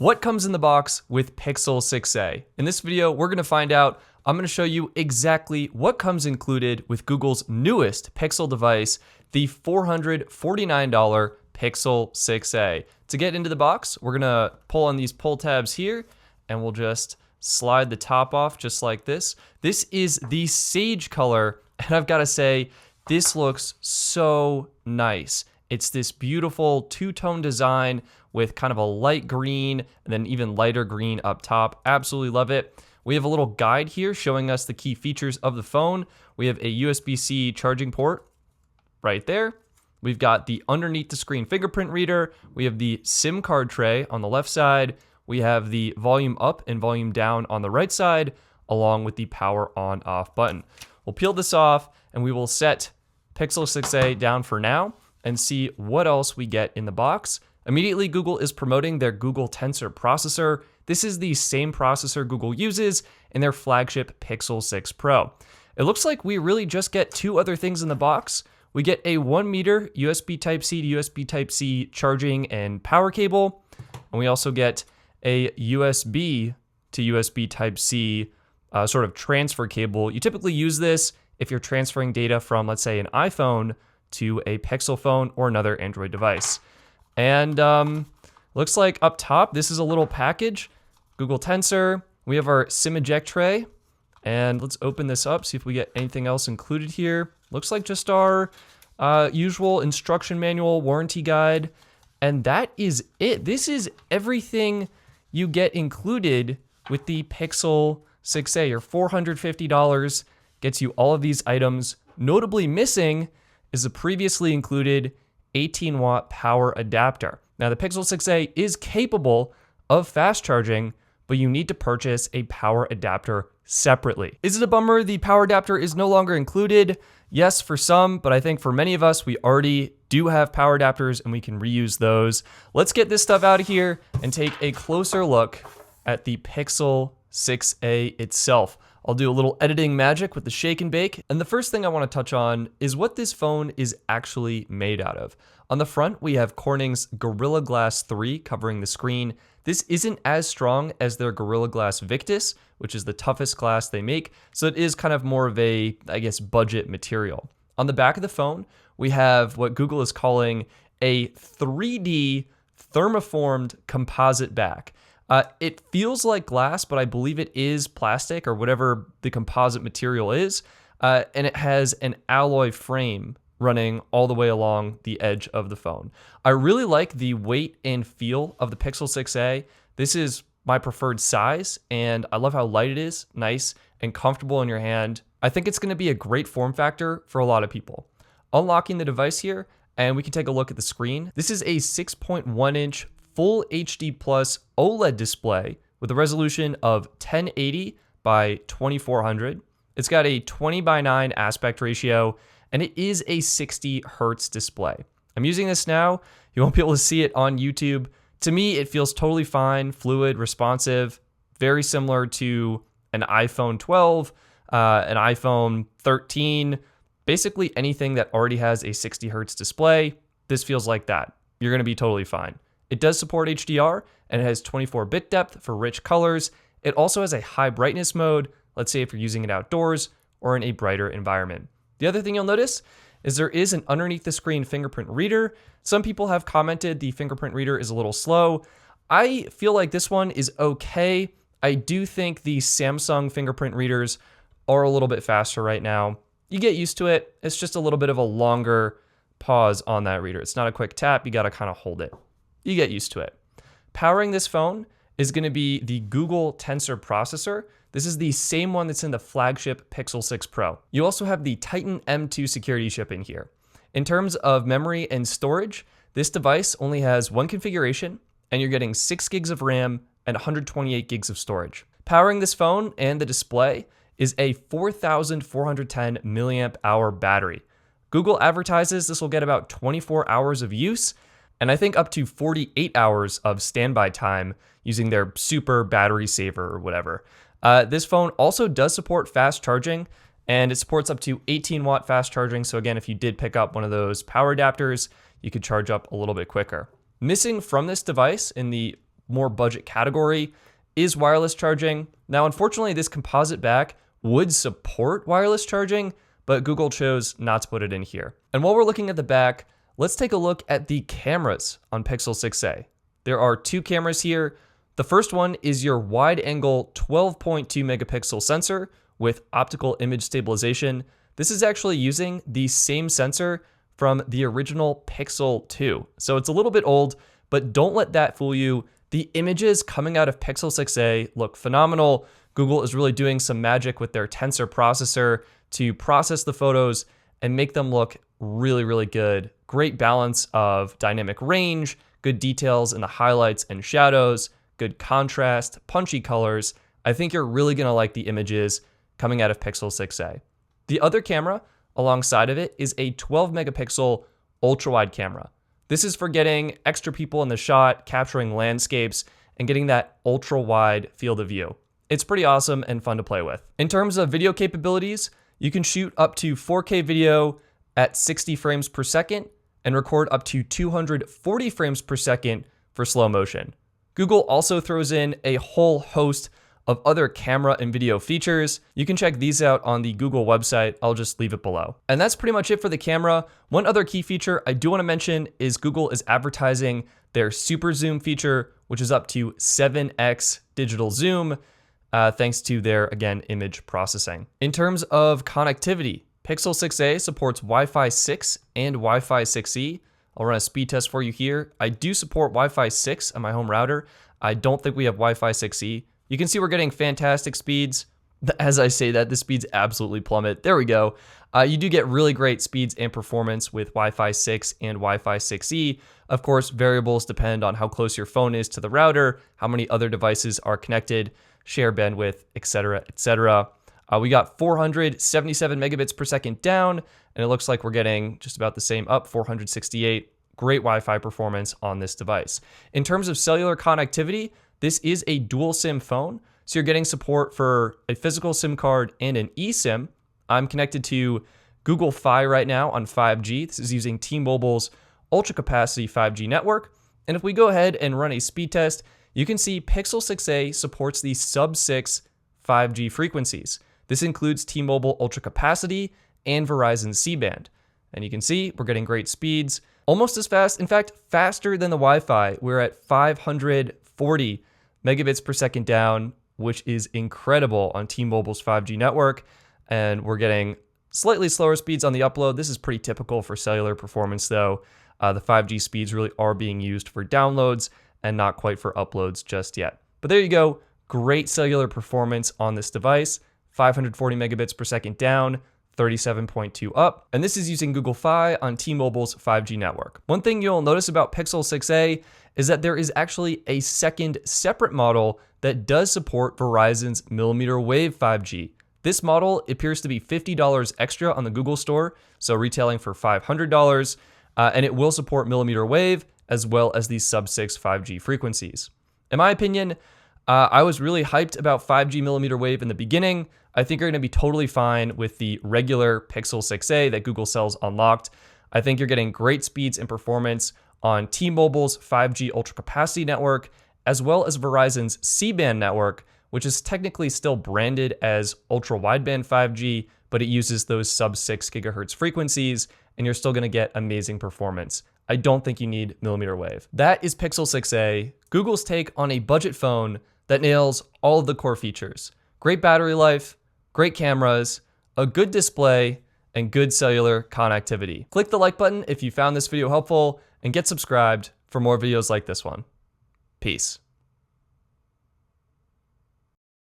What comes in the box with Pixel 6a? In this video, we're going to find out. I'm going to show you exactly what comes included with Google's newest Pixel device, the $449 Pixel 6a. To get into the box, we're going to pull on these pull tabs here, and we'll just slide the top off just like this. This is the sage color, and I've got to say, this looks so nice. It's this beautiful two-tone design with kind of a light green and then even lighter green up top. Absolutely love it. We have a little guide here showing us the key features of the phone. We have a USB-C charging port right there. We've got the underneath the screen fingerprint reader. We have the SIM card tray on the left side. We have the volume up and volume down on the right side, along with the power on off button. We'll peel this off and we will set Pixel 6a down for now and see what else we get in the box. Immediately, Google is promoting their Google Tensor processor. This is the same processor Google uses in their flagship Pixel 6 Pro. It looks like we really just get two other things in the box. We get a 1 meter USB Type-C to USB Type-C charging and power cable. And we also get a USB to USB Type-C sort of transfer cable. You typically use this if you're transferring data from, let's say, an iPhone to a Pixel phone or another Android device. And looks like up top, this is a little package. Google Tensor. We have our SIM eject tray. And let's open this up, see if we get anything else included here. Looks like just our usual instruction manual, warranty guide. And that is it. This is everything you get included with the Pixel 6a. Your $450 gets you all of these items. Notably missing is the previously included 18-watt power adapter. Now, the Pixel 6a is capable of fast charging, but you need to purchase a power adapter separately. Is it a bummer the power adapter is no longer included? Yes, for some, but I think for many of us, we already do have power adapters and we can reuse those. Let's get this stuff out of here and take a closer look at the Pixel 6a itself. I'll do a little editing magic with the shake and bake. And the first thing I want to touch on is what this phone is actually made out of. On the front, we have Corning's Gorilla Glass 3 covering the screen. This isn't as strong as their Gorilla Glass Victus, which is the toughest glass they make. So it is kind of more of a, I guess, budget material. On the back of the phone, we have what Google is calling a 3D thermoformed composite back. It feels like glass, but I believe it is plastic or whatever the composite material is. And it has an alloy frame running all the way along the edge of the phone. I really like the weight and feel of the Pixel 6a. This is my preferred size, and I love how light it is, nice and comfortable in your hand. I think it's going to be a great form factor for a lot of people. Unlocking the device here, and we can take a look at the screen. This is a 6.1-inch Full HD Plus OLED display with a resolution of 1080 by 2400. It's got a 20:9 aspect ratio, and it is a 60 hertz display. I'm using this now. You won't be able to see it on YouTube. To me, it feels totally fine, fluid, responsive, very similar to an iPhone 12, an iPhone 13, basically anything that already has a 60 hertz display. This feels like that. You're going to be totally fine. It does support HDR, and it has 24-bit depth for rich colors. It also has a high brightness mode, let's say if you're using it outdoors or in a brighter environment. The other thing you'll notice is there is an underneath the screen fingerprint reader. Some people have commented the fingerprint reader is a little slow. I feel like this one is okay. I do think the Samsung fingerprint readers are a little bit faster right now. You get used to it. It's just a little bit of a longer pause on that reader. It's not a quick tap. You got to kind of hold it. You get used to it. Powering this phone is going to be the Google Tensor processor. This is the same one that's in the flagship Pixel 6 Pro. You also have the Titan M2 security chip in here. In terms of memory and storage, this device only has one configuration, and you're getting 6 gigs of RAM and 128 gigs of storage. Powering this phone and the display is a 4,410 milliamp hour battery. Google advertises this will get about 24 hours of use, and I think up to 48 hours of standby time using their super battery saver or whatever. This phone also does support fast charging, and it supports up to 18-watt fast charging. So again, if you did pick up one of those power adapters, you could charge up a little bit quicker. Missing from this device in the more budget category is wireless charging. Now, unfortunately, this composite back would support wireless charging, but Google chose not to put it in here. And while we're looking at the back, let's take a look at the cameras on Pixel 6a. There are two cameras here. The first one is your wide angle 12.2 megapixel sensor with optical image stabilization. This is actually using the same sensor from the original Pixel 2. So it's a little bit old, but don't let that fool you. The images coming out of Pixel 6a look phenomenal. Google is really doing some magic with their Tensor processor to process the photos and make them look really, really good. Great balance of dynamic range, good details in the highlights and shadows, good contrast, punchy colors. I think you're really gonna like the images coming out of Pixel 6a. The other camera alongside of it is a 12 megapixel ultra-wide camera. This is for getting extra people in the shot, capturing landscapes, and getting that ultra-wide field of view. It's pretty awesome and fun to play with. In terms of video capabilities, you can shoot up to 4K video at 60 frames per second and record up to 240 frames per second for slow motion. Google also throws in a whole host of other camera and video features. You can check these out on the Google website. I'll just leave it below. And that's pretty much it for the camera. One other key feature I do want to mention is Google is advertising their super zoom feature, which is up to 7x digital zoom, thanks to their, again, image processing. In terms of connectivity, Pixel 6a supports Wi-Fi 6 and Wi-Fi 6E. I'll run a speed test for you here. I do support Wi-Fi 6 on my home router. I don't think we have Wi-Fi 6E. You can see we're getting fantastic speeds. As I say that, the speeds absolutely plummet. There we go. You do get really great speeds and performance with Wi-Fi 6 and Wi-Fi 6E. Of course, variables depend on how close your phone is to the router, how many other devices are connected, share bandwidth, etc., etc. We got 477 megabits per second down, and it looks like we're getting just about the same up, 468. Great Wi-Fi performance on this device. In terms of cellular connectivity, this is a dual SIM phone, so you're getting support for a physical SIM card and an eSIM. I'm connected to Google Fi right now on 5G. This is using T-Mobile's ultra capacity 5G network. And if we go ahead and run a speed test, you can see Pixel 6a supports the sub-6 5G frequencies. This includes T-Mobile ultra capacity and Verizon C-band. And you can see we're getting great speeds, almost as fast, in fact, faster than the Wi-Fi. We're at 540 megabits per second down, which is incredible on T-Mobile's 5G network. And we're getting slightly slower speeds on the upload. This is pretty typical for cellular performance though. The 5G speeds really are being used for downloads and not quite for uploads just yet. But there you go. Great cellular performance on this device. 540 megabits per second down, 37.2 up. And this is using Google Fi on T-Mobile's 5G network. One thing you'll notice about Pixel 6a is that there is actually a second separate model that does support Verizon's millimeter wave 5G. This model appears to be $50 extra on the Google store, so retailing for $500, and it will support millimeter wave as well as these sub-6 5G frequencies. In my opinion, I was really hyped about 5G millimeter wave in the beginning. I think you're going to be totally fine with the regular Pixel 6a that Google sells unlocked. I think you're getting great speeds and performance on T-Mobile's 5G ultra capacity network, as well as Verizon's C-band network, which is technically still branded as ultra wideband 5G, but it uses those sub-6 gigahertz frequencies, and you're still going to get amazing performance. I don't think you need millimeter wave. That is Pixel 6a, Google's take on a budget phone that nails all of the core features. Great battery life, great cameras, a good display, and good cellular connectivity. Click the like button if you found this video helpful, and get subscribed for more videos like this one. Peace.